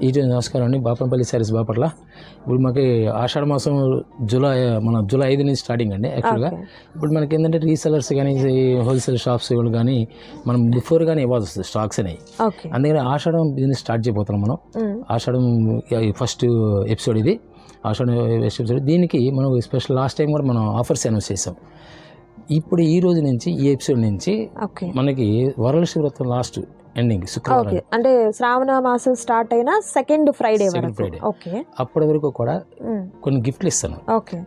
ఈరోజు నమస్కారం అండి. బాపనపల్లి శారీస్ బాపట్ల. ఇప్పుడు మనకి ఆషాఢ మాసం జూలై 5 నుంచి స్టార్టింగ్ అండి. యాక్చువల్గా ఇప్పుడు మనకి ఏంటంటే రీసెలర్స్ కానీ హోల్సేల్ షాప్స్ వాళ్ళు కానీ మనం బిఫోర్ కానీ ఇవ్వాల్సి వస్తుంది స్టాక్స్ అనేవి. అందుకని ఆషాఢం బిజినెస్ స్టార్ట్ చేయబోతున్నాం మనం. ఆషాఢం ఫస్ట్ ఎపిసోడ్ ఇది, ఆషాఢం ఎపిసోడ్. దీనికి మనం స్పెషల్ లాస్ట్ టైం కూడా మనం ఆఫర్స్ అనౌన్స్ చేసాం. ఇప్పుడు ఈ రోజు నుంచి ఈ ఎపిసోడ్ నుంచి మనకి వరలక్ష్మి వ్రతం లాస్ట్ ఎండింగ్ శుక్రవారం, అంటే శ్రావణ మాసం స్టార్ట్ అయిన సెకండ్ ఫ్రైడే అప్పటి వరకు కూడా కొన్ని గిఫ్ట్లు ఇస్తాను.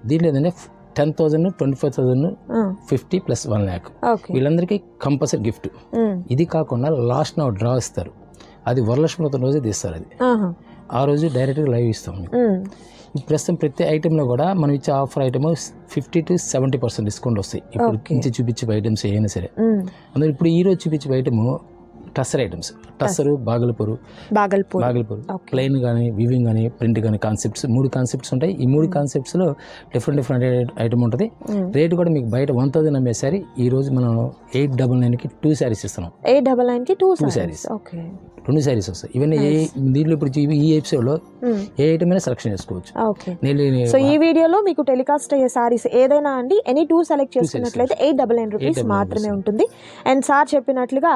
దీంట్లో ఏంటంటే 10,000, 25,000, 50 + 1 lakh వీళ్ళందరికీ కంపల్సరీ గిఫ్ట్. ఇది కాకుండా లాస్ట్ నా డ్రా ఇస్తారు, అది వరలక్ష్మి వ్రతం రోజే తీస్తారు. అది ఆ రోజు డైరెక్ట్గా లైవ్ ఇస్తాం. ప్రస్తుతం ప్రతి ఐటెంలో కూడా మనం ఇచ్చే ఆఫర్ ఐటమ్ 50 to 70% డిస్కౌంట్ వస్తాయి. ఇప్పుడు నుంచి చూపించే ఐటమ్స్ ఏమైనా సరే. అందులో ఇప్పుడు ఈ రోజు చూపించే item tussar items, tussar, Bhagalpur plain కానీ వివింగ్ కానీ ప్రింట్ కానీ కాన్సెప్ట్స్ 3 కాన్సెప్ట్స్ ఉంటాయి. ఈ 3 కాన్సెప్ట్స్లో డిఫరెంట్ ఐటమ్ ఉంటుంది. రేటు కూడా మీకు బయట 1,000 అమ్మే సారీ ఈ రోజు మనం 899కి 2 శారీస్ ఇస్తున్నాం. 899కి 2 శారీస్, 2 శారీస్ వస్తాయి. ఇవన్నీ దీంట్లో ఇప్పుడు ఈ ఎపిసోడ్లో ఏ ఐటమ్ అయినా సెలెక్షన్ చేసుకోవచ్చు. సో ఈ వీడియోలో మీకు టెలికాస్ట్ అయ్యే సారీస్ ఏదైనా అండి ఎనీ 2 సెలెక్ట్ చేసుకున్నట్లయితే 899 రూపీస్ మాత్రమే ఉంటుంది. అండ్ సార్ చెప్పినట్లుగా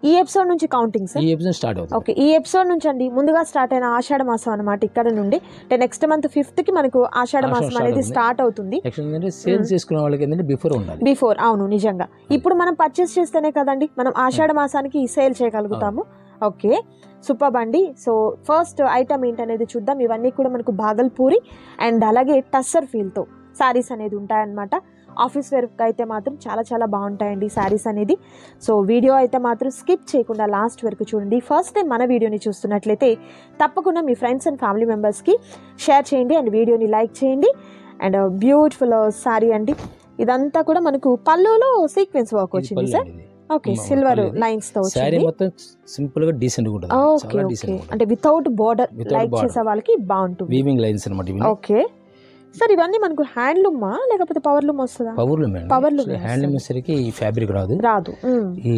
ఈ ఎపిసోడ్ నుంచి కౌంటింగ్ సార్, ఈ ఎపిసోడ్ స్టార్ట్ అవుతుంది. ఈ ఎపిసోడ్ నుంచి అండి ముందుగా స్టార్ట్ అయిన ఆషాఢ మాసం అనమాట. ఇక్కడ నుండి నెక్స్ట్ మంత్ 5th కి మనకు ఆషాఢ మాసం అనేది స్టార్ట్ అవుతుంది. సేల్స్ చేసుకునే వాళ్ళకి ఏంటంటే బిఫోర్ అవును నిజంగా ఇప్పుడు మనం పర్చేస్ చేస్తేనే కదండి మనం ఆషాఢ మాసానికి సేల్ చేయగలుగుతాము. ఓకే సూపర్ అండి. సో ఫస్ట్ ఐటమ్ ఏంటనేది చూద్దాం. ఇవన్నీ కూడా మనకు బాగల్పూరి అండ్ అలాగే టస్సర్ ఫీల్తో శారీస్ అనేది ఉంటాయన్నమాట. ఆఫీస్ వేర్కి అయితే మాత్రం చాలా బాగుంటాయండి శారీస్ అనేది. సో వీడియో అయితే మాత్రం స్కిప్ చేయకుండా లాస్ట్ వరకు చూడండి. ఫస్ట్ టైం మన వీడియోని చూస్తున్నట్లయితే తప్పకుండా మీ ఫ్రెండ్స్ అండ్ ఫ్యామిలీ మెంబర్స్కి షేర్ చేయండి అండ్ వీడియోని లైక్ చేయండి. అండ్ బ్యూటిఫుల్ శారీ అండి. ఇదంతా కూడా మనకు పళ్ళులో సీక్వెన్స్ వర్క్ వచ్చింది సార్. ఓకే సిల్వర్ లైన్స్ తో సారీ మొత్తం సింపుల్ గా డీసెంట్ గా ఉంటుంది. ఓకే అంటే వితౌట్ బోర్డర్ లైక్ చేసే వాళ్ళకి బాగుంటుంది. వీవింగ్ లైన్స్ అన్నమాట ఇవి. ఓకే సార్ ఇవన్నీ మనకు హ్యాండ్లూమా లేకపోతే పవర్లూమ్ వస్తుందా? పవర్లూమ్. హ్యాండ్లూమ్ సరికి ఈ ఫ్యాబ్రిక్ రాదు. ఈ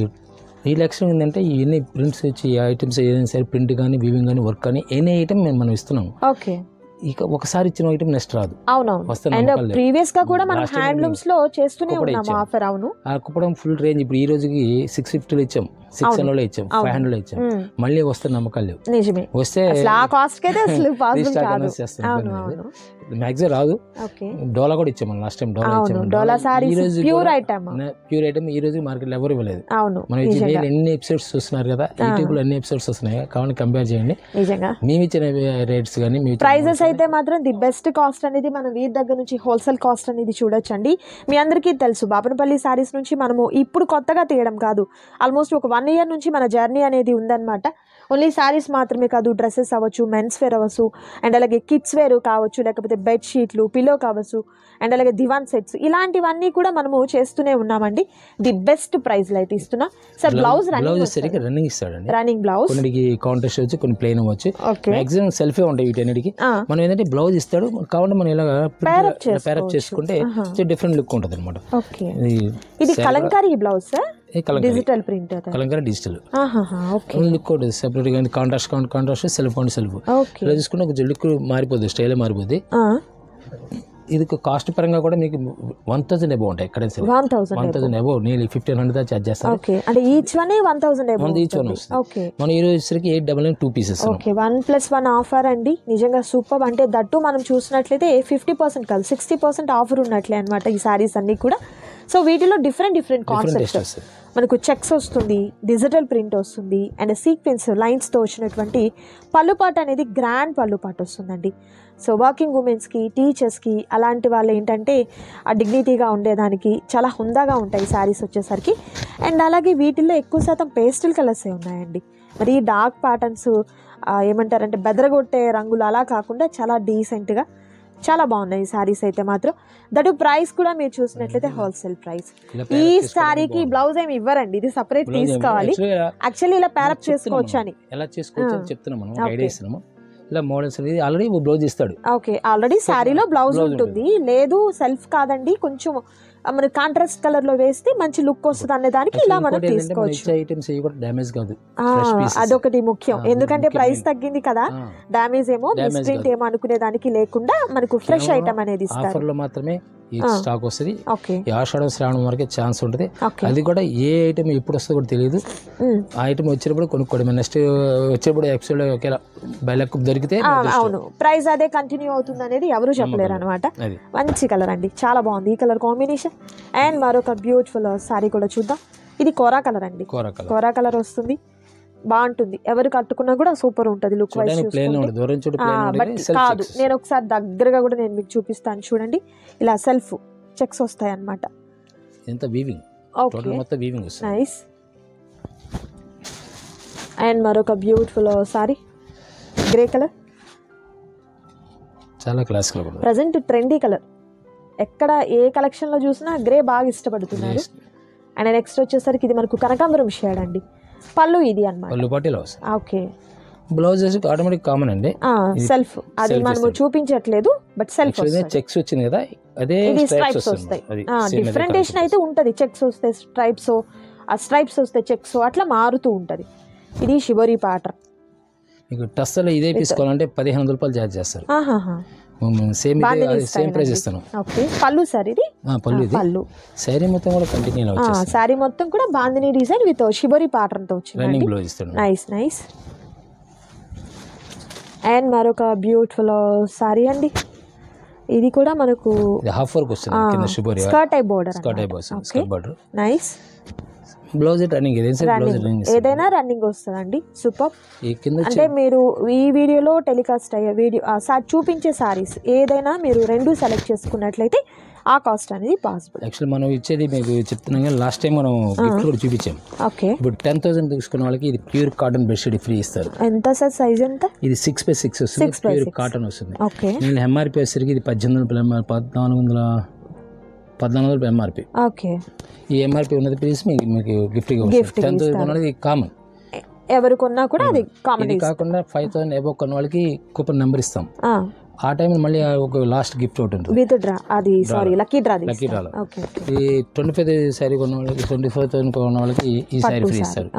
రిలాక్సింగ్ ఏంటంటే ఇవన్నీ ప్రింట్స్ వచ్చి ఐటమ్స్ ఏదైనా సరే ప్రింట్ కానీ వీవింగ్ కానీ వర్క్ కానీ ఎనీ ఐటమ్ మనం ఇస్తున్నాం. ఓకే ఇక ఒకసారి ఇచ్చిన ఐటమ్ నెక్స్ట్ రాదు. అవునవును. ప్రీవియస్ గా కూడా మనం హ్యాండ్లూమ్స్ లో చేస్తూనే ఉన్నాం ఆఫర్. అవును ఆ కుప్పడం ఫుల్ రేంజ్ ఇప్పుడు ఈ రోజుకి 650లో ఇచ్చాం, 600లో ఇచ్చాం, 500లో ఇచ్చాం. మళ్ళీ వస్తే నమ్మకాలు లేవు. నిజమే. వస్తే మ్యాక్సిమం రాదు. డోలా కూడా ఇచ్చాం లాస్ట్ టైం. ప్యూర్ ఐటమ్ ఈ రోజు మార్కెట్ లో ఎవరు ఇవ్వలేదు. మనం ఎన్ని ఎపిసోడ్స్ చూస్తున్నారు కదా, యూట్యూబ్ లో ఎన్ని ఎపిసోడ్స్ వస్తున్నాయి కావాలి కంపేర్ చేయండి. మేము ఇచ్చిన రేట్స్ కానీ ప్రైజెస్ అయితే మాత్రం ది బెస్ట్ కాస్ట్ అనేది మనం వీరి దగ్గర నుంచి హోల్సేల్ కాస్ట్ అనేది చూడొచ్చండి. మీ అందరికీ తెలుసు బాపనపల్లి సారీస్ నుంచి మనము ఇప్పుడు కొత్తగా తీయడం కాదు, ఆల్మోస్ట్ ఒక 1 year నుంచి మన జర్నీ అనేది ఉందన్నమాట. ఓన్లీ శారీస్ మాత్రమే కాదు, డ్రెస్సెస్ అవ్వచ్చు, మెన్స్ వేర్ అవ్వచ్చు, అండ్ అలాగే కిడ్స్ వేర్ కావచ్చు, లేకపోతే బెడ్షీట్లు, పిల్లో కావచ్చు, అండ్ అలాగే దివాన్ సెట్స్, ఇలాంటివన్నీ కూడా మనము చేస్తూనే ఉన్నామండి. ది బెస్ట్ ప్రైస్ లో అయితే ఇస్తున్నా సార్. బ్లౌజ్ రన్నింగ్ ఇస్తాడండి. రన్నింగ్ బ్లౌజ్ కొన్నిటికి కాంట్రాస్ట్ వచ్చి కొన్ని ప్లెయిన్ అవ్వచ్చు. మాక్సిమం సెల్ఫే ఉంటాయి వీటన్నిటికి. మనం ఏంటంటే బ్లౌజ్ ఇస్తాడు కాబట్టి మనం ఇలా ప్యారప్ చేసుకుంటే డిఫరెంట్ లుక్ ఉంటుంది అనమాట. ఇది Kalamkari blouse sir, digital print, Kalamkari digital look separate గా కాంట్రాస్ట్ సెల్ఫ్ ఇలా చూసుకుంటే ఒక లుక్ మారిపోద్ది, స్టైల్ మారిపోద్ది. ఇది కాస్ట్ పరంగా కూడా మీకు 1,000 అబౌవ్ ఉంటాయి. ఎక్కడ 1,000 అబౌవ్, నియర్లీ 1,500 దాకా చార్జ్ చేస్తారు. Each one 1,000 above. Each one వస్తుంది. మనం ఈ రోజు వచ్చేసరికి 899 2 pieces. ఓకే 1+1 ఆఫర్ అండి. నిజంగా సూపర్. అంటే దట్టు మనం చూసినట్లయితే 50% కాదు 60% ఆఫర్ ఉన్నట్లే అనమాట ఈ సారీస్ అన్ని కూడా. సో వీటిలో డిఫరెంట్ కాన్సెప్ట్స్ మనకు చెక్స్ వస్తుంది, డిజిటల్ ప్రింట్ వస్తుంది, అండ్ సీక్వెన్స్ లైన్స్తో వచ్చినటువంటి పళ్ళుపాటు అనేది గ్రాండ్ పళ్ళుపాటు వస్తుందండి. సో వర్కింగ్ ఉమెన్స్కి, టీచర్స్కి, అలాంటి వాళ్ళు ఏంటంటే ఆ డిగ్నిటీగా ఉండేదానికి చాలా హుందాగా ఉంటాయి శారీస్ వచ్చేసరికి. అండ్ అలాగే వీటిల్లో ఎక్కువ శాతం పేస్టల్ కలర్సే ఉన్నాయండి. మరి డార్క్ ప్యాటర్న్స్ ఏమంటారంటే బెదరగొట్టే రంగులు అలా కాకుండా చాలా డీసెంట్గా చాలా బాగున్నాయి ఈ శారీస్ అయితే మాత్రం. దట్ ప్రైస్ కూడా మీరు చూసినట్లయితే హోల్సేల్ ప్రైస్. ఈ శారీకి బ్లౌజ్ ఏమి ఇవ్వరండి, ఇది సపరేట్ తీసుకోవాలి. యాక్చువల్లీ ఇలా ప్యారప్ చేసుకోవచ్చు అని ఎలా చేసుకోవచ్చు చెప్తున్నాం మనం, ఐడియా ఇస్తున్నాము. ఇలా మోడల్స్ అనేది ఆల్రెడీ బ్లౌజ్ ఇస్తాడు. ఓకే ఆల్రెడీ శారీలో బ్లౌజ్ ఉంటుంది. లేదు సెల్ఫ్ కాదండి కొంచెం మన కాంట్రాస్ట్ కలర్ లో వేస్తే మంచి లుక్ వస్తుంది అనే దానికి ఇలా మనం తీసుకోవచ్చు. అదొకటి ముఖ్యం, ఎందుకంటే ప్రైస్ తగ్గింది కదా, డామేజ్ ఏమో మిస్ప్రింట్ ఏమో అనుకునే దానికి లేకుండా మనకు ఫ్రెష్ ఐటమ్ అనేది ఇస్తారు. మాత్రమే ఈ స్టాక్ వస్తుంది. ఈ ఆషాఢం శ్రావణం వరకే ఛాన్స్ ఉంటుంది. అది కూడా ఏ ఐటమ్ ఎప్పుడు వస్తుందో కూడా తెలియదు. ఆ ఐటమ్ వచ్చినప్పుడు కొనుక్కోవడం, నెక్స్ట్ వచ్చేప్పుడు ఎపిసోడ్ ఒకేలా బయలకు దొరికితే అవును ప్రైస్ అదే కంటిన్యూ అవుతుంది అనేది ఎవరు చెప్పలేరు అనమాట. మంచి కలర్ అండి, చాలా బాగుంది ఈ కలర్ కాంబినేషన్. అండ్ మరొక బ్యూటిఫుల్ సారీ కూడా చూద్దాం. ఇది కోరా కలర్ అండి, కోరా కలర్ వస్తుంది, బాగుంటుంది. ఎవరు కట్టుకున్నా కూడా సూపర్ ఉంటుంది లుక్ వైజ్. బట్ కాదు, నేను ఒకసారి దగ్గరగా కూడా నేను మీకు చూపిస్తాను చూడండి. ఇలా సెల్ఫ్ చెక్స్ వస్తాయి అన్నమాట. నైస్. అండ్ మరొక బ్యూటిఫుల్ సారీ గ్రే కలర్, చాలా class colour, present trendy colour. ఎక్కడ ఏ కలెక్షన్ లో చూసినా గ్రే బాగా ఇష్టపడుతున్నారు. అండ్ నెక్స్ట్ వచ్చేసరికి ఇది మనకు కనకాంబరం షేడ్ అండి. పళ్ళు ఇది అన్నమాట. ఓకే, బ్లౌజ్ ఆటోమేటిక్ కామన్ అండి, సెల్ఫ్ అది మనము చూపించట్లేదు, బట్ సెల్ఫ్ చెక్స్ వచ్చింది కదా, అదే స్ట్రైప్స్ వస్తాయి. డిఫరెంటేషన్ అయితే ఉంటది, చెక్స్ వస్తే స్ట్రైప్స్, ఆ స్ట్రైప్స్ వస్తే చెక్స్, అట్లా మారుతూ ఉంటది. ఇది షిబోరి ప్యాటర్న్. మీకు టస్సలో ఇదే తీసుకోవాలంటే 1500 రూపాయలు చార్జ్ చేస్తారు. సేమ్ ప్రైస్ ఇస్తాను. ఓకే, పళ్ళు సార్ ఇది, పళ్ళు శారీ మొత్తం కూడా కంటిన్యూ అవుతుంది. శారీ మొత్తం కూడా bandhani design with shibori pattern తో వచ్చింది. రన్నింగ్ బ్లౌజ్ ఇస్తాను. Nice nice. అండ్ మరొక బ్యూటిఫుల్ సారీ అండి, ఇది కూడా మనకు హాఫ్ వర్క్ వస్తుంది కింద shibori skirt type border. Skirt border nice. Blouse running ఏదైనా రన్నింగ్ వస్తుందండి, సూపర్. అంటే మీరు ఈ వీడియోలో టెలికాస్ట్ అయ్యే వీడియో చూపించే సారీస్ ఏదైనా మీరు రెండు సెలెక్ట్ చేసుకున్నట్లయితే ఆ కాస్ట్ అనేది పాసిబుల్. యాక్చువల్లీ మనం ఇచ్చేది మీకు చెప్తున్నాం కానీ లాస్ట్ టైం మనం గిఫ్ట్ కూడా చూపించాం. ఓకే, ఇప్పుడు 10,000 తీసుకున్న వాళ్ళకి ఇది ప్యూర్ కాటన్ బెడ్షీట్ ఫ్రీ ఇస్తారు. ఎంత సార్ సైజ్ ఎంత? ఇది 6x6 వస్తుంది, ప్యూర్ కాటన్ వస్తుంది. ఓకే, నేను ఎంఆర్పీ వచ్చేసరికి ఇది 1400 ఎంఆర్పీ. ఓకే, ఈ ఎంఆర్పీ ఉన్నది ప్రైస్ మీకు గిఫ్ట్ 10,000 కామన్. ఎవరు కొన్నా కూడా అది కామన్. ఇది కాకుండా 5,000 ఎబో కొన్న వాళ్ళకి కూపన్ నెంబర్ ఇస్తాం. ఆ టైంలో మళ్ళీ ఒక లాస్ట్ గిఫ్ట్ ఒకటి ఉంటుంది, విత్ డ్రా. అది సారీ లక్కీ డ్రా. ఈ 25 శారీ కొన్న వాళ్ళకి 25,000 కొన్న వాళ్ళకి ఈ శారీ ఫ్రీ ఇస్తారు.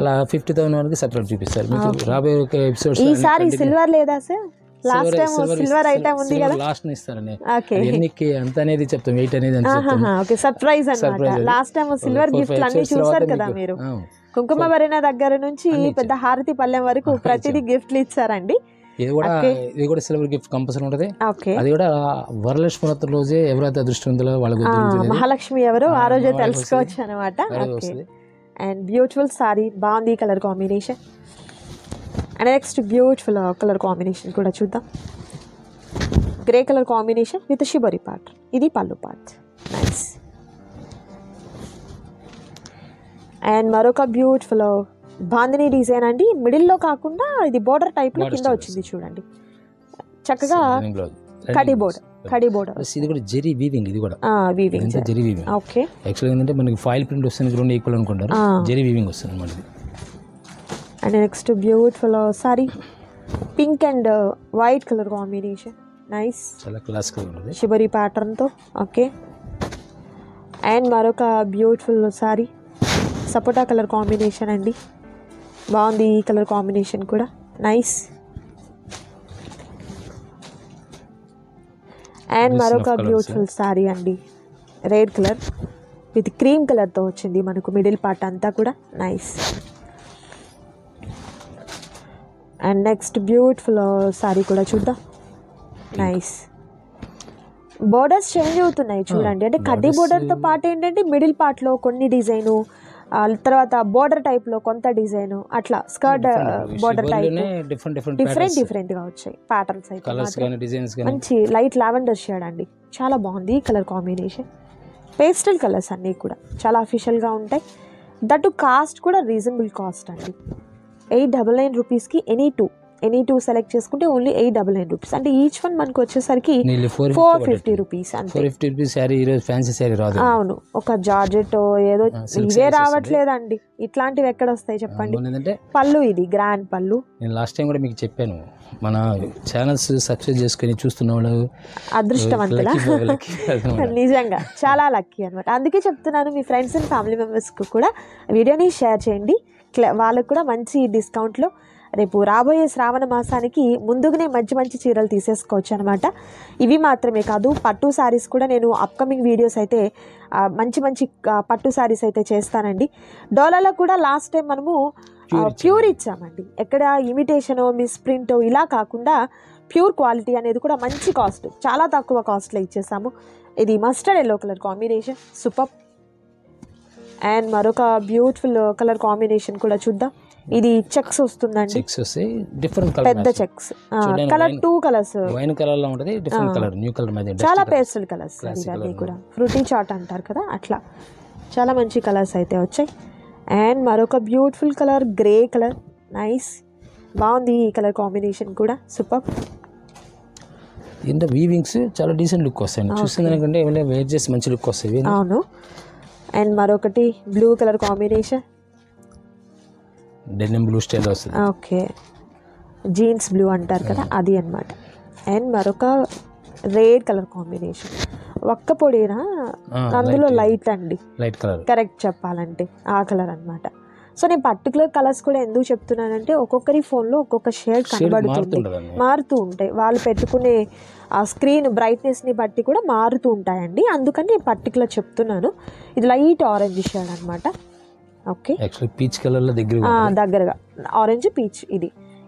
అలా 50,000 వాళ్ళకి సెపరేట్ చూపిస్తారు. మీకు రాబోయే ఎపిసోడ్స్ ఈ సారీ సిల్వర్ లేదా sir? Last time silver item ఉంది కదా, లాస్ట్ ఇస్తారని ఎన్నికి అంత అనేది చెప్తాం, వెయిట్ అనేది ఓకే, సర్ప్రైజ్ అన్నమాట. లాస్ట్ టైం సిల్వర్ గిఫ్ట్ అన్ని చూసారు కదా మీరు. కుంకుమ భరిణ దగ్గర నుంచి పెద్ద హారతి పల్లెం వరకు ప్రతిదీ గిఫ్ట్లు ఇచ్చారండి. ఇది కూడా సిల్వర్ గిఫ్ట్ కంపల్సరీ ఉంటుంది. అది కూడా వరలక్ష్మి వ్రతం రోజే ఎవరైతే అదృష్టవంతులో వాళ్ళకి మహాలక్ష్మి ఎవరో ఆ రోజే తెలుసుకోవచ్చు అనమాట. అండ్ బ్యూటిఫుల్ సారీ, బాగుంది colour combination. And next beautiful colour combination కూడా చూద్దాం. Grey colour combination with shibori part. ఇది పళ్ళు పార్ట్. నైస్. అండ్ మరొక బ్యూటిఫుల్ బాందిని డిజైన్ అండి. మిడిల్లో కాకుండా ఇది బోర్డర్ టైప్ లో కింద వచ్చింది చూడండి, చక్కగా కడి బోర్డర్. ఇది కూడా జెరీ వీవింగ్, ఇది కూడా వీవింగ్. జెరీ వీవింగ్. ఓకే, యాక్చువల్గా ఏంటంటే మనకి ఫాయిల్ ప్రింట్ వస్తుంది, రెండు ఈక్వల్ అనుకుంటారు, జెరీ వీవింగ్ వస్తుంది మనకి. And next beautiful sorry, pink and white colour combination. Nice, చాలా క్లాస్ కలర్ ఉంది, షిబోరి ప్యాటర్న్ తో. ఓకే, అండ్ మరొక బ్యూటిఫుల్ సారీ సపోటా కలర్ కాంబినేషన్ అండి. బాగుంది ఈ కలర్ కాంబినేషన్ కూడా. నైస్. అండ్ మరొక బ్యూటిఫుల్ సారీ అండి, రెడ్ కలర్ విత్ క్రీమ్ కలర్తో వచ్చింది మనకు మిడిల్ పార్ట్ అంతా కూడా. Nice. And next beautiful sorry కూడా చూద్దాం. నైస్. బోర్డర్స్ చేంజ్ అవుతున్నాయి చూడండి, అంటే కడ్డీ బోర్డర్తో పాటు ఏంటంటే మిడిల్ పార్ట్లో కొన్ని డిజైను, తర్వాత బోర్డర్ టైప్లో కొంత డిజైన్, అట్లా స్కర్ట్ బోర్డర్ టైప్ డిఫరెంట్ గా వచ్చాయి ప్యాటర్న్స్ అయితే. మంచి లైట్ లావెండర్ షేడ్ అండి, చాలా బాగుంది ఈ కలర్ కాంబినేషన్. పేస్టల్ కలర్స్ అన్నీ కూడా చాలా అఫీషియల్గా ఉంటాయి. దట్టు కాస్ట్ కూడా రీజనబుల్ కాస్ట్ అండి. 899 రూపీస్కి ఎనీ 2 ఎనీ 2 సెలెక్ట్ చేసుకుంటే ఓన్లీ 899 రూపీస్. అంటే ఈచ్ వన్ మనకు వచ్చేసరికి 450 రూపీస్ అంతే. 450 రూపీస్ శారీ ఈరోజు ఫ్యాన్సీ శారీ రాదు. అవును, ఒక జార్జెట్ ఏదో ఇవే రావట్లేదండి, ఇట్లాంటివి ఎక్కడ వస్తాయి చెప్పండి. పళ్ళు ఇది గ్రాండ్ పళ్ళు. నేను లాస్ట్ టైం కూడా మీకు చెప్పాను, మన ఛానల్స్ సబ్స్క్రైబ్ చేసుకుని చూస్తున్న వాళ్ళు అదృష్టవంతులా. నిజంగా చాలా లక్కీ అనమాట. అందుకే చెప్తున్నాను, మీ ఫ్రెండ్స్ అండ్ ఫ్యామిలీ మెంబర్స్కి కూడా వీడియోని షేర్ చేయండి, వాళ్ళకు కూడా మంచి డిస్కౌంట్లో రేపు రాబోయే శ్రావణ మాసానికి ముందుగానే మంచి మంచి చీరలు తీసేసుకోవచ్చు అనమాట. ఇవి మాత్రమే కాదు, పట్టు శారీస్ కూడా నేను అప్కమింగ్ వీడియోస్ అయితే మంచి మంచి పట్టు శారీస్ అయితే చేస్తానండి. డోలాలో కూడా లాస్ట్ టైం మనము ప్యూర్ ఇచ్చామండి, ఎక్కడ ఇమిటేషనో మిస్ప్రింటో ఇలా కాకుండా ప్యూర్ క్వాలిటీ అనేది కూడా మంచి కాస్ట్, చాలా తక్కువ కాస్ట్లో ఇచ్చేసాము. ఇది mustard yellow colour combination super. And మరొక బ్యూటిఫుల్ కలర్ కాంబినేషన్ కూడా చూద్దాం. ఇది చెక్స్ వస్తుందండి, పెద్ద checks, colour 2 colours, wine colour లో ఉంటది, డిఫరెంట్ కలర్, న్యూ కలర్ మీద చాలా పేస్టల్ కలర్స్ ఇవన్నీ కూడా, ఫ్రూటీ చాట్ అంటారు కదా అట్లా చాలా మంచి కలర్స్ అయితే వచ్చాయి. అండ్ మరొక beautiful colour grey colour, nice, బాగుంది ఈ కలర్ కాంబినేషన్ కూడా సూపర్. ఇంత వీవింగ్స్ చాలా డీసెంట్ లుక్ వస్తాయి, చూస్తుందనుకుంటే వేర్ చేసి మంచి లుక్ వస్తాయి. అవును. అండ్ మరొకటి blue colour combination, denim blue style వస్తుంది. ఓకే, జీన్స్ బ్లూ అంటారు కదా అది అన్నమాట. అండ్ మరొక రెడ్ కలర్ కాంబినేషన్, ఒక్క పొడినా అందులో లైట్ అండి, లైట్ కలర్ కరెక్ట్ చెప్పాలంటే ఆ కలర్ అన్నమాట. సో నేను పర్టికులర్ కలర్స్ కూడా ఎందుకు చెప్తున్నానంటే ఒక్కొక్కరి ఫోన్లో ఒక్కొక్క షేడ్ కనబడుతుంది, మారుతూ ఉంటాయి, వాళ్ళు పెట్టుకునే ఆ స్క్రీన్ బ్రైట్నెస్ని బట్టి కూడా మారుతూ ఉంటాయండి, అందుకని నేను పర్టికులర్ చెప్తున్నాను. ఇది లైట్ ఆరెంజ్ షేడ్ అనమాట. ఓకే, యాక్చువల్లీ పీచ్ కలర్లో దగ్గరగా ఆరెంజ్ పీచ్,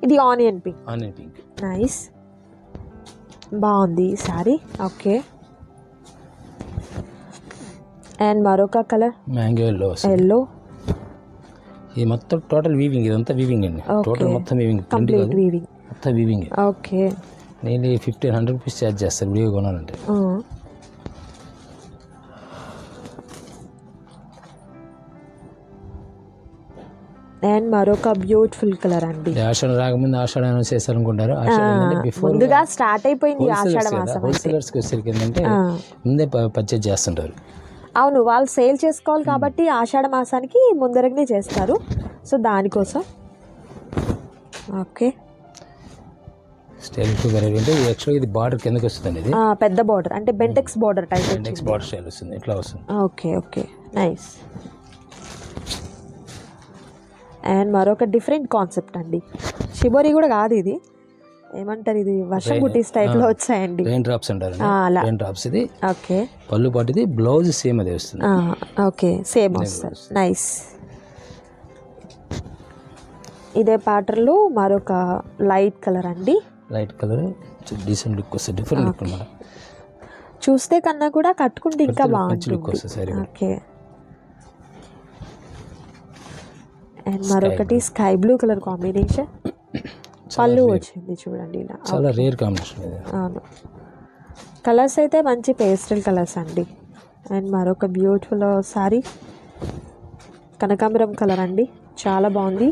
ఇది ఆనియన్ పింక్, నైస్, బాగుంది సారీ. ఓకే, అండ్ మరొక కలర్ మ్యాంగో ఎల్లో, ఇది మొత్తం టోటల్ వీవింగ్, ఇదంతా వీవింగ్ అండి, టోటల్ మొత్తం వీవింగ్, కంప్లీట్ వీవింగ్, మొత్తం వీవింగ్. ఓకే, నేను 1500 రూపీస్ ఛార్జ్ చేస్తాను వీడియో కొనాలంటే. అండ్ మరొక బ్యూటిఫుల్ కలర్ అండి, ఆషాఢం రాకముందు ఆషాఢం చేస్తారనుకుంటారు, ముందుగా స్టార్ట్ అయిపోయింది ఆషాఢ మాసం. హోల్సేలర్స్కి వచ్చేసరికి ఏంటంటే ముందే పర్చేజ్ చేస్తుంటారు. అవును, వాళ్ళు సేల్ చేసుకోవాలి కాబట్టి ఆషాఢ మాసానికి ముందరగానే చేస్తారు, సో దానికోసం. ఓకే, స్టైల్ అంటే యాక్చువల్గా ఇది బార్డర్ కిందకి వస్తుంది, ఇది పెద్ద బార్డర్ అంటే Bentex border type, Bentex border style వస్తుంది, ఇట్లా వస్తుంది. Okay okay, nice. అండ్ మరొక డిఫరెంట్ కాన్సెప్ట్ అండి, షిబోరి కూడా కాదు, ఇది ఏమంటారు, ఇది వర్షం బుటీస్ టైప్ లో వచ్చాయండి, రెయిన్ డ్రాప్స్ అంటారు, రెయిన్ డ్రాప్స్. ఇది ఓకే, పళ్ళు పాటు ఇది బ్లౌజ్ సేమ్ అదే వస్తుంది. ఓకే, సేమ్ వస్తుంది, నైస్. ఇదే ప్యాటర్న్ లో మరొక లైట్ కలర్ అండి, లైట్ కలర్ డీసెంట్ లుక్ వస్తుంది, డిఫరెంట్ లుక్ అన్నమాట. చూస్తే కన్నా కూడా కట్టుకుంటే ఇంకా బాగుంటుంది. ఓకే, అండ్ మరొకటి స్కై బ్లూ కలర్ కాంబినేషన్, పళ్ళు వచ్చింది చూడండి ఇలా, చాలా రేర్ కాంబినేషన్. అవును, కలర్స్ అయితే మంచి పేస్టల్ కలర్స్ అండి. అండ్ మరొక బ్యూటిఫుల్ సారీ కనకాంబరం కలర్ అండి, చాలా బాగుంది.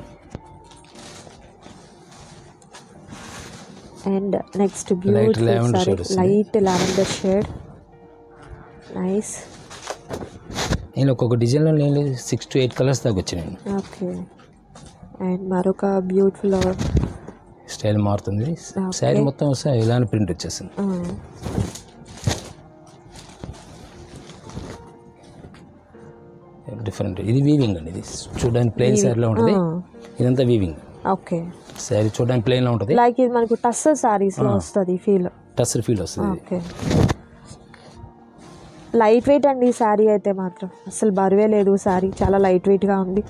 And next beautiful sorry light lavender shade, nice. నేను ఒక్కొక్క డిజైన్లో నేను 6 to 8 కలర్స్ దాకా వచ్చినాయి. ఓకే, అండ్ మరొక బ్యూటిఫుల్ స్టైల్ మారుతుంది, శారీ మొత్తం వస్తే ఇలానే ప్రింట్ వచ్చేసింది. డిఫరెంట్, ఇది వీవింగ్ అండి, ఇది చూడడానికి ప్లెయిన్ శారీలో ఉంటుంది, ఇదంతా వీవింగ్. ఓకే, శారీ చూడడానికి ప్లెయిన్లో ఉంటుంది, లైక్ ఇది మనకు టస్సర్ సారీస్లో వస్తుంది ఫీల్, టస్సర్ ఫీల్ వస్తుంది. ఓకే, లైట్ వెయిట్ అండి శారీ అయితే మాత్రం అసలు బరువే లేదు, శారీ చాలా లైట్ వెయిట్గా ఉంది,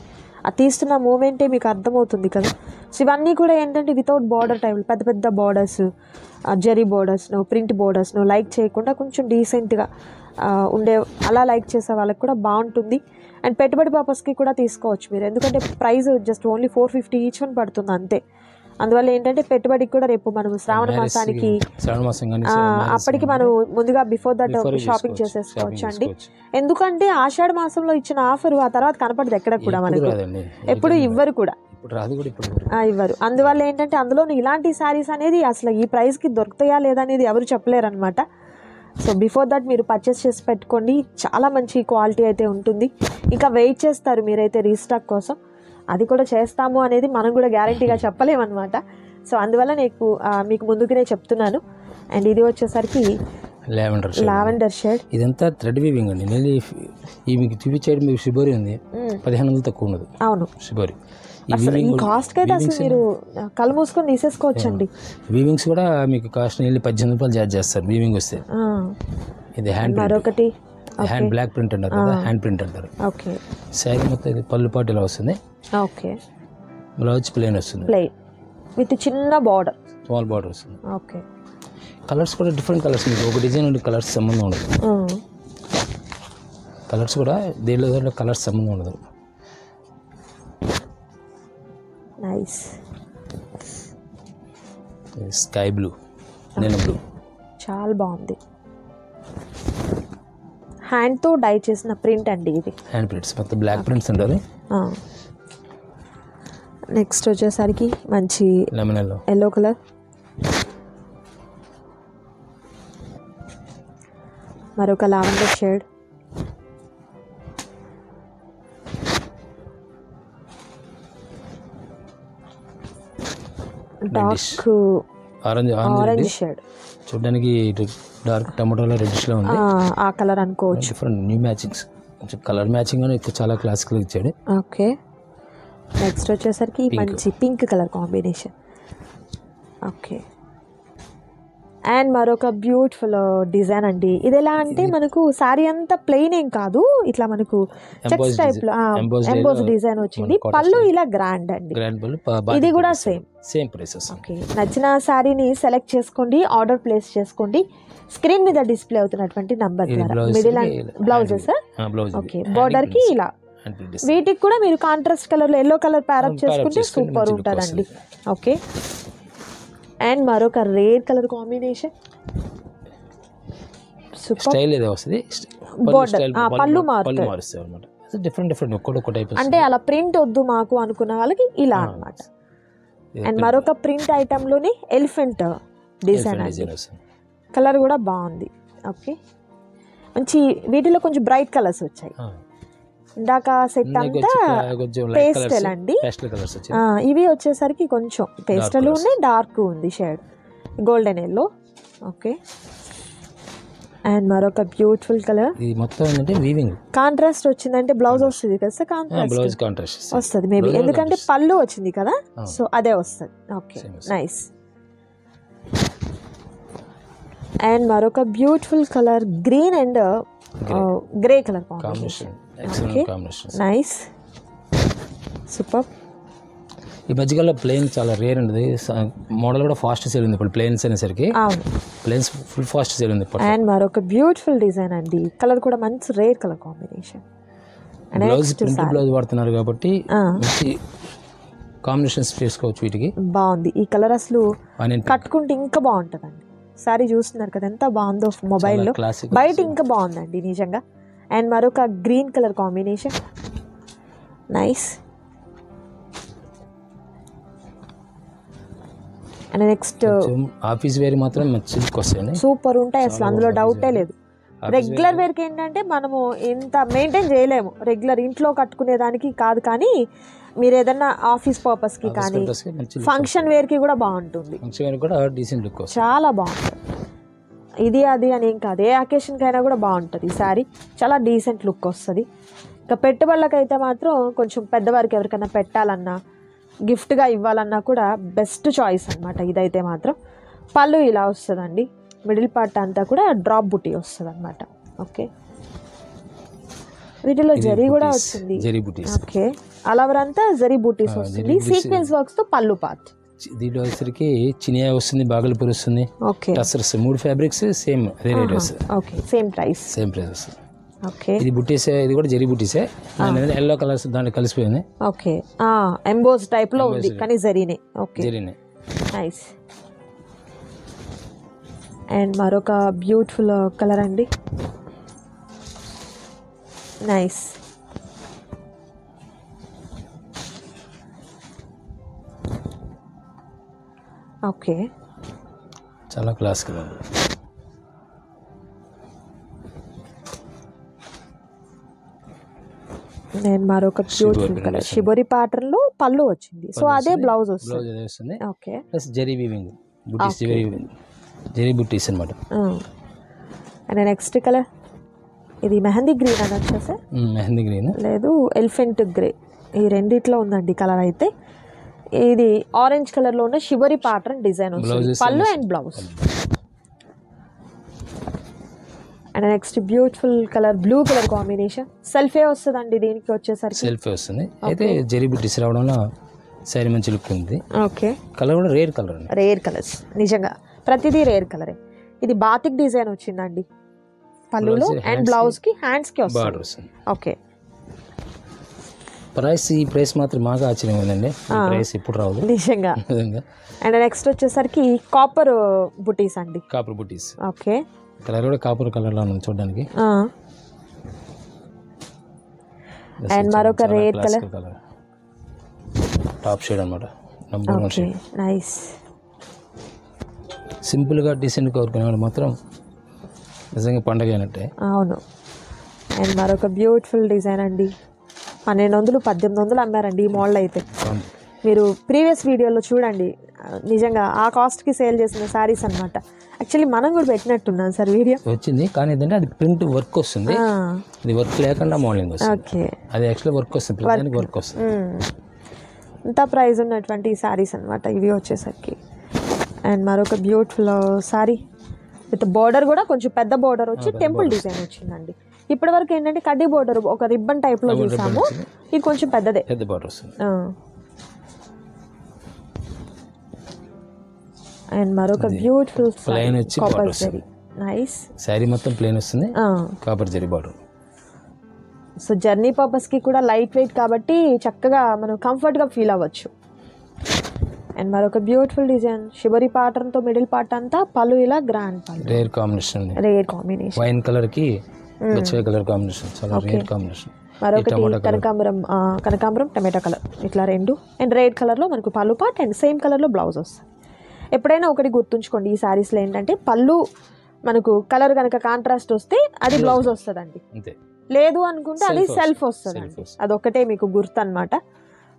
అది తీస్తున్న మూమెంటే మీకు అర్థమవుతుంది కదా. సో ఇవన్నీ కూడా ఏంటంటే వితౌట్ బార్డర్ టైప్, పెద్ద పెద్ద బార్డర్స్, జరీ బార్డర్స్ను, ప్రింట్ బార్డర్స్ను లైక్ చేయకుండా కొంచెం డీసెంట్గా ఉండే అలా లైక్ చేసే వాళ్ళకి కూడా బాగుంటుంది. అండ్ పెట్టుబడి పర్పస్కి కూడా తీసుకోవచ్చు మీరు, ఎందుకంటే price just only 450 each one పడుతుంది అంతే. అందువల్ల ఏంటంటే పెట్టుబడికి కూడా రేపు మనం శ్రావణ మాసానికి అప్పటికి మనం ముందుగా బిఫోర్ దట్ షాపింగ్ చేసేసుకోవచ్చు అండి. ఎందుకంటే ఆషాఢ మాసంలో ఇచ్చిన ఆఫర్ ఆ తర్వాత కనపడదు ఎక్కడ కూడా, మనకు ఎప్పుడు ఇవ్వరు కూడా. ఇప్పుడు రాదు కూడా ఇప్పుడు ఇవ్వరు. అందువల్ల ఏంటంటే అందులో ఇలాంటి శారీస్ అనేది అసలు ఈ ప్రైస్కి దొరుకుతాయా లేదా అనేది ఎవరు చెప్పలేరు అనమాట. సో బిఫోర్ దట్ మీరు పర్చేస్ చేసి పెట్టుకోండి, చాలా మంచి క్వాలిటీ అయితే ఉంటుంది. ఇంకా వెయిట్ చేస్తారు మీరైతే రీస్టాక్ కోసం, అది కూడా చేస్తాము అనేది మనం కూడా గ్యారంటీగా చెప్పలేమన్నమాట. సో అందువల్ల మీకు ముందుగానే చెప్తున్నాను. అండ్ ఇది వచ్చేసరికి లావెండర్ షేడ్. ఇదంతా థ్రెడ్ వీవింగ్ అండి. నేను ఈ మీకు చూపించేది మీకు షిబోరి ఉంది, 1500 తక్కువ ఉండదు. అవును, షిబోరి ఈ కాస్ట్ కి అయితే అసలు మీరు కళ్ళు మూసుకొని తీసేసుకోవచ్చండి. వీవింగ్స్ కూడా మీకు కాస్ట్ నియర్లీ 18 రూపాయలు చార్జ్ చేస్తారు వీవింగ్ వస్తే. ఇది హ్యాండ్ మరొకటి హ్యాండ్ బ్లాక్ ప్రింట్ అంటారు కదా, హ్యాండ్ ప్రింట్ అంటారు. ఓకే, శారీ మొత్తం ఇది పళ్ళు పాటు ఇలా వస్తుంది. ఓకే, బ్లౌజ్ ప్లెయిన్ వస్తుంది, ప్లెయిన్ విత్ చిన్న బార్డర్, స్మాల్ బార్డర్ వస్తుంది. ఓకే, కలర్స్ కూడా డిఫరెంట్ కలర్స్, మీకు ఒక డిజైన్ ఉండే కలర్స్ సంబంధం ఉండదు. కలర్స్ కూడా దేనిలో కలర్స్ సంబంధం ఉండదు. నైస్ స్కై బ్లూ, నేను బ్లూ, చాలా బాగుంది. హ్యాండ్తో డై చేసిన ప్రింట్ అండి ఇది, హ్యాండ్ ప్రింట్స్ మొత్తం బ్లాక్ ప్రింట్స్ ఉంటుంది. నెక్స్ట్ వచ్చేసరికి మంచి లెమన్ ఎల్లో కలర్, మరొక lavender shade, dark orange shade, చూడడానికి డార్క్ టమాటోలో రెడ్డిష్ లో ఉంది. ఆ కలర్ అనుకోవచ్చు. Different new matchings, colour matching అని చాలా క్లాసికల్ ఇచ్చాడు. ఓకే, నెక్స్ట్ వచ్చేసరికి మంచి pink colour combination. Okay, and మరొక బ్యూటిఫుల్ డిజైన్ అండి. ఇది ఎలా అంటే మనకు శారీ అంతా ప్లెయిన్ ఏం కాదు, ఇట్లా మనకు చెక్స్ టైప్ లో ఎంబోస్ డిజైన్ వచ్చింది. పళ్ళు ఇలా గ్రాండ్ అండి, ఇది కూడా సేమ్ ప్రైసెస్. ఓకే, నచ్చిన శారీని సెలెక్ట్ చేసుకోండి, ఆర్డర్ ప్లేస్ చేసుకోండి. స్క్రీన్ మీద డిస్ప్లే అవుతున్నటువంటి నంబర్ ద్వారా middle and blouses. Okay, border కి ఇలా, వీటికి కూడా మీరు కాంట్రాస్ట్ కలర్ లో ఎల్లో కలర్ ప్యారప్ చేసుకుంటే సూపర్ ఉంటుందండి. ఓకే, అండ్ మరొక రేర్ కలర్ కాంబినేషన్, స్టైల్ ఏదో వస్తుంది, పళ్ళు మారుతుంది డిఫరెంట్ ఒక్కొక్క టైప్. అంటే అలా ప్రింట్ వద్దు మాకు అనుకున్న వాళ్ళకి ఇలా అన్నమాట. అండ్ మరొక ప్రింట్ ఐటమ్ లోని ఎలిఫెంట్ డిజైన్ అండి, కలర్ కూడా బాగుంది. ఓకే, మంచి వీటిలో కొంచెం బ్రైట్ కలర్స్ వచ్చాయి. ఇందాక సెట్ అంతా పేస్టల్ అండి, ఇవి వచ్చేసరికి కొంచెం పేస్టల్ ఉన్నాయి, డార్క్ ఉంది shade, golden yellow. Okay, and మరొక బ్యూటిఫుల్ కలర్. మొత్తం ఏంటంటే వీవింగ్ కాంట్రాస్ట్ వచ్చిందంటే బ్లౌజ్ వస్తుంది కదా సార్, కాంట్రాస్ట్ వస్తుంది మేబీ, ఎందుకంటే పళ్ళు వచ్చింది కదా, సో అదే వస్తుంది. Okay, nice. అండ్ మరొక beautiful colour green and grey colour combination. Nice, super. ఈ మధ్యకాలంలో ప్లేన్ చాలా రేర్ ఉంది, మోడల్ కూడా ఫాస్ట్ సేల్ ఉంది ఇప్పుడు ప్లేన్స్ అనేసరికి. ప్లేన్స్ ఫుల్ ఫాస్ట్ సేల్ ఉంది. అండ్ మరొక బ్యూటిఫుల్ డిజైన్ అండి, కలర్ కూడా మంచి rare colour combination. Blouse print blouse వాడుతున్నారు కాబట్టి మంచి కాంబినేషన్స్ చేసుకోవచ్చు వీటికి. బాగుంది ఈ కలర్, అసలు కట్టుకుంటే ఇంకా బాగుంటుందండి. సారీ చూస్తున్నారు కదా ఎంత బాగుందో మొబైల్లో, బయట ఇంకా బాగుందండి నిజంగా. అండ్ మరొక green colour combination, nice. And next office wear మాత్రం సూపర్ ఉంటాయి అసలు, అందులో డౌటే లేదు. రెగ్యులర్ వేర్కి ఏంటంటే మనము ఇంత మెయింటైన్ చేయలేము, రెగ్యులర్ ఇంట్లో కట్టుకునే దానికి కాదు, కానీ మీరు ఏదన్నా ఆఫీస్ పర్పస్కి కానీ ఫంక్షన్ వేర్కి కూడా బాగుంటుంది, చాలా బాగుంటుంది. ఇది అది అని ఏం కాదు, ఏ అకేషన్కి అయినా కూడా బాగుంటుంది ఈ శారీ, చాలా డీసెంట్ లుక్ వస్తుంది. ఇంకా పెట్టుబడులకైతే మాత్రం కొంచెం పెద్దవారికి ఎవరికైనా పెట్టాలన్నా గిఫ్ట్గా ఇవ్వాలన్నా కూడా బెస్ట్ చాయిస్ అనమాట ఇదైతే మాత్రం. పళ్ళు ఇలా వస్తుందండి, మిడిల్ పార్ట్ అంతా కూడా డ్రాప్ బుటీ వస్తుంది అనమాట. ఓకే, వీటిలో జరీ కూడా వచ్చింది. ఓకే, అలవర్ అంతా జరీ బూటీస్ వస్తుంది, సీక్వెన్స్ వర్క్స్ తో పళ్ళు పార్ట్. దీంట్లో వచ్చేసరికి చినియా వస్తుంది, బాగల్పూర్ వస్తుంది. Okay, tussars 3 fabrics same rate. Okay, same price వస్తుంది. ఓకే, ఇది బుట్టీసే, ఇది కూడా జరీ బుట్టీసే, ఎల్లో కలర్స్ దాంట్లో కలిసిపోయింది. ఓకే, ఎంబోస్ టైప్ లో ఉంది కానీ జరీనే. ఓకే, జరీనే, నైస్. అండ్ మరొక బ్యూటిఫుల్ కలర్ అండి, నైస్. ఓకే, చాలా క్లాసికల్ అండి. నేను మరొక బ్యూటిఫుల్ కలర్ షిబోరి ప్యాటర్న్ లో పళ్ళు వచ్చింది. సో అదే బ్లౌజ్ వస్తుంది. ఓకే, ప్లస్ జరీ వీవింగ్ బుటీస్, జరీ బుటీస్ అన్నమాట. అండ్ నెక్స్ట్ కలర్ ఇది మెహందీ గ్రీన్ అనొచ్చా సార్? మెహందీ గ్రీన్ లేదు, ఎలిఫెంట్ గ్రే, ఈ రెండిట్లో ఉందండి కలర్. అయితే ఇది ఆరెంజ్ కలర్ లో ఉన్న షిబోరి ప్యాటర్న్ డిజైన్ వస్తుంది, పళ్ళు and blouse. And next beautiful colour blue colour combination, సెల్ఫే వస్తుందండి దీనికి వచ్చేసరికి. సెల్ఫే వస్తుంది. అయితే జరీ బుటీస్ రావడంలో శారీ మంచి లుక్ ఉంది. ఓకే, కలర్ కూడా రేర్ కలర్, రేర్ కలర్స్, నిజంగా ప్రతిదీ రేర్ కలరే. ఇది బాతిక్ డిజైన్ వచ్చిందండి పళ్ళులో అండ్ బ్లౌజ్ కి హ్యాండ్స్ కి వస్తుంది. ఓకే, ఈ ప్రైస్ మాత్రం బాగా ఆశ్చర్యం ఉందండి. ప్రైస్ ఇప్పుడు రాదు నిజంగా. అండ్ నెక్స్ట్ వచ్చేసరికి కాపర్ బుటీస్ అండి, కాపర్ బుటీస్. ఓకే, కలర్ కూడా కాపర్ కలర్ లా ఉంది చూడడానికి. అండ్ మరొక రేర్ కలర్, టాప్ షేడ్ అన్నమాట. Number 1 shade. నైస్. సింపుల్ గా డీసెంట్ గా కోరుకునేవాడు మాత్రం నిజంగా పండగ అయినట్టే. అవును. అండ్ మరొక బ్యూటిఫుల్ డిజైన్ అండి, 1200 1800 అమ్మారండి ఈ మోడల్ అయితే. మీరు ప్రీవియస్ వీడియోలో చూడండి, నిజంగా ఆ కాస్ట్కి సేల్ చేసిన శారీస్ అనమాట. యాక్చువల్లీ మనం కూడా పెట్టినట్టున్నాం సార్ వీడియో వచ్చింది, కానీ ఏంటంటే అది ప్రింట్ వర్క్ వస్తుంది, ఇది వర్క్ లేకుండా మోడలింగ్ వస్తుంది. ఓకే, అది యాక్చువల్లీ వర్క్ వస్తుంది, వర్క్ వస్తుంది. ఇంత ప్రైస్ ఉన్నటువంటి శారీస్ అనమాట ఇవి వచ్చేసరికి. అండ్ మరొక బ్యూటిఫుల్ శారీ విత్ బోర్డర్ కూడా కొంచెం పెద్ద బోర్డర్ వచ్చి టెంపుల్ డిజైన్ వచ్చిందండి. ఇప్పటి వరకు ఏంటంటే కడ్డీ బోర్డర్ ఒక రిబ్బన్ టైప్ లో చూసాము, ఇది కొంచెం పెద్దదే, పెద్ద బోర్డర్ వస్తుంది. అండ్ మరొక బ్యూటిఫుల్ ప్లెయిన్ వచ్చి కాపర్ జరీ, నైస్. శారీ మొత్తం ప్లెయిన్ వస్తుంది, copper zari border. So journey purpose కి కూడా లైట్ వెయిట్ కాబట్టి చక్కగా మనం కంఫర్ట్ గా ఫీల్ అవ్వచ్చు. అండ్ మరొక బ్యూటిఫుల్ డిజైన్ షిబోరి ప్యాటర్న్ తో మిడిల్ పార్ట్ అంతా పళ్ళు ఇలా గ్రాండ్ పళ్ళు, rare combination, rare combination. Wine colour కి బచ్చే కలర్ కాంబినేషన్, చాలా రేర్ కాంబినేషన్. మరొకటి కనకాంబరం టమాటో కలర్, ఇట్లా రెండు. అండ్ రెడ్ కలర్ లో మనకు పళ్ళు పార్ట్ అండ్ సేమ్ కలర్ లో బ్లౌజ్ వస్తుంది. ఎప్పుడైనా ఒకటి గుర్తుంచుకోండి, ఈ శారీస్లో ఏంటంటే పళ్ళు మనకు కలర్ కనుక కాంట్రాస్ట్ వస్తే అది బ్లౌజ్ వస్తుందండి, లేదు అనుకుంటే అది సెల్ఫ్ వస్తుందండి. అదొక్కటే మీకు గుర్తు అనమాట.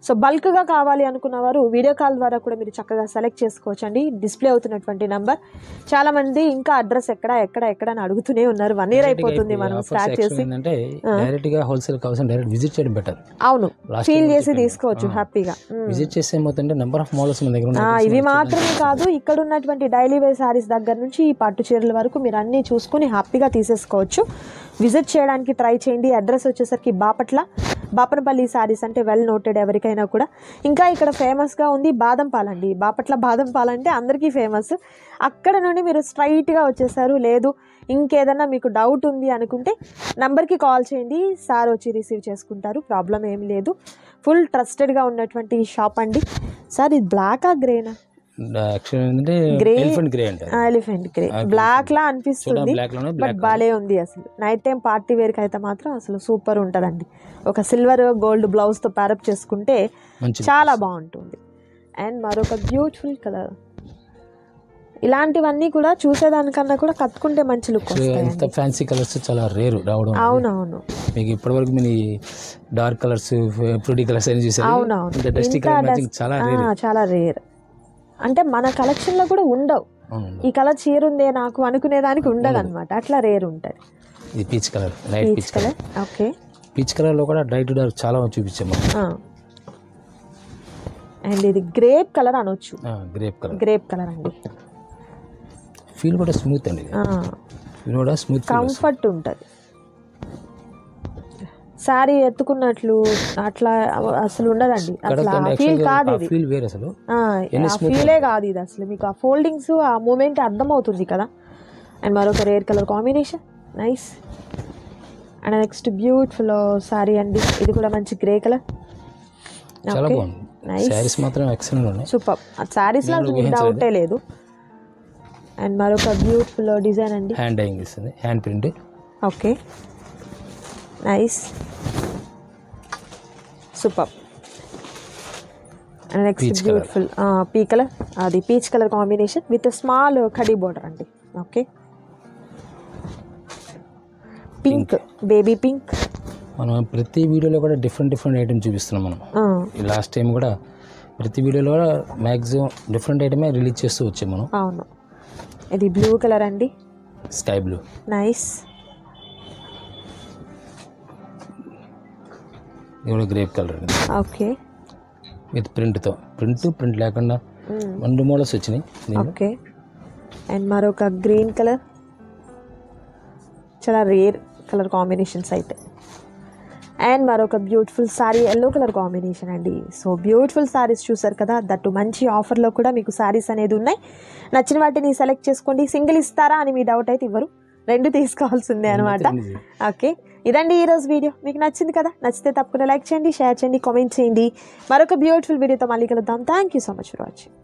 సో బల్క్గా కావాలి అనుకున్న వారు వీడియో కాల్ ద్వారా కూడా మీరు చక్కగా సెలెక్ట్ చేసుకోవచ్చు అండి. డిస్ప్లే అవుతున్నటువంటి నెంబర్. చాలా మంది ఇంకా అడ్రస్ ఎక్కడ అని అడుగుతూనే ఉన్నారు. 1 year అయిపోతుంది మనం స్టార్ట్ చేసి. అవును, ఫీల్ చేసి తీసుకోవచ్చు హ్యాపీగా. విజిట్ చేస్తే ఏమవుతుందంటే నెంబర్ ఆఫ్ మోడల్స్ మన దగ్గర ఉన్నాయి. ఇవి మాత్రమే కాదు, ఇక్కడ ఉన్నటువంటి డైలీ వేర్ సారీస్ దగ్గర నుంచి ఈ పట్టు చీరల వరకు మీరు అన్ని చూసుకుని హ్యాపీగా తీసేసుకోవచ్చు. విజిట్ చేయడానికి ట్రై చేయండి. అడ్రస్ వచ్చేసరికి బాపనపల్లి సారీస్ అంటే వెల్ నోటెడ్ ఎవరికైనా కూడా. ఇంకా ఇక్కడ ఫేమస్గా ఉంది బాదంపాల్ అండి. బాపట్ల బాదంపాల్ అంటే అందరికీ ఫేమస్. అక్కడ నుండి మీరు స్ట్రైట్గా వచ్చేసారు. లేదు ఇంకేదన్నా మీకు డౌట్ ఉంది అనుకుంటే నంబర్కి కాల్ చేయండి, సార్ వచ్చి రిసీవ్ చేసుకుంటారు, ప్రాబ్లం ఏం లేదు. ఫుల్ ట్రస్టెడ్గా ఉన్నటువంటి షాప్ అండి. సార్ ఇది బ్లాకా గ్రేనా? ఎలిఫెంట్ గ్రే, బ్లాక్ లా అనిపిస్తుంది బట్ బాలే ఉంది. అసలు నైట్ టైం పార్టీ వేర్ కి అయితే మాత్రం అసలు సూపర్ ఉంటదండి. ఒక సిల్వర్ గోల్డ్ బ్లౌజ్ తో ప్యారప్ చేసుకుంటే చాలా బాగుంటుంది. అండ్ మరొక బ్యూటిఫుల్ కలర్. ఇలాంటివన్నీ కూడా చూసేదానికన్నా కూడా కట్టుకుంటే మంచి లుక్ వస్తాయి. ఫ్యాన్సీ కలర్స్ చాలా రేర్ రావడం. అవునవును, మీకు ఇప్పటివరకు మీ డార్క్ కలర్స్ ఫ్రూటీ కలర్స్ అని చూసారు. అవునవును, చాలా రేర్. అంటే మన కలెక్షన్ లో కూడా ఉండవు. ఈ కలర్ చీర ఉందే నాకు అనుకునేదానికి ఉండదు అనమాట, అట్లా రేర్ ఉంటుంది. ఇది peach colour, light peach colour. Okay, peach colour లో కూడా లైట్ డార్క్ చాలా చూపించాము. అండ్ ఇది గ్రేప్ కలర్ అనొచ్చు. గ్రేప్ కలర్ అండి. ఫీల్ కూడా స్మూత్ అండి, కూడా స్మూత్ కంఫర్ట్ ఉంటుంది. శారీ ఎత్తుకున్నట్లు అట్లా అసలు ఉండదండి. అట్లా ఫీల్ కాదు, ఫీలే కాదు ఇది అసలు. మీకు ఆ ఫోల్డింగ్స్ ఆ మూమెంట్ అర్థమవుతుంది కదా. అండ్ మరొక rare colour combination, nice. And next beautiful sari అండి. ఇది కూడా మంచి గ్రే కలర్, సూపర్. శారీస్ లో డౌటే లేదు. అండ్ మరొక బ్యూటిఫుల్ డిజైన్ అండి, hand print. Okay, nice, super. Next beautiful pea colour, అది peach colour combination with small కడీ బోర్డర్ అండి. Okay, pink, baby pink. మనం ప్రతి వీడియోలో కూడా డిఫరెంట్ ఐటమ్ చూపిస్తున్నాం మనం. లాస్ట్ టైం కూడా ప్రతి వీడియోలో కూడా మ్యాక్సిమం డిఫరెంట్ ఐటమే రిలీజ్ చేస్తూ వచ్చాం మనం. అవును, ఇది బ్లూ కలర్ అండి, స్కై బ్లూ. నైస్. ఇది కూడా grape colour. Okay, with print లేకుండా 2 మోడల్స్ వచ్చినాయి. ఓకే, అండ్ మరొక గ్రీన్ కలర్, చాలా రేర్ కలర్ కాంబినేషన్స్ అయితే. అండ్ మరొక beautiful sorry yellow colour combination అండి. సో బ్యూటిఫుల్ సారీస్ చూసారు కదా, దట్టు మంచి ఆఫర్లో కూడా మీకు సారీస్ అనేది ఉన్నాయి. నచ్చిన వాటిని సెలెక్ట్ చేసుకోండి. సింగిల్ ఇస్తారా అని మీ డౌట్ అయితే ఇవ్వరు, 2 తీసుకోవాల్సిందే అనమాట. ఓకే, ఇదండి ఈరోజు వీడియో. మీకు నచ్చింది కదా, నచ్చితే తప్పకుండా లైక్ చేయండి, షేర్ చేయండి, కామెంట్ చేయండి. మరొక బ్యూటిఫుల్ వీడియోతో మళ్ళీ కలుద్దాం. Thank you so much for watching.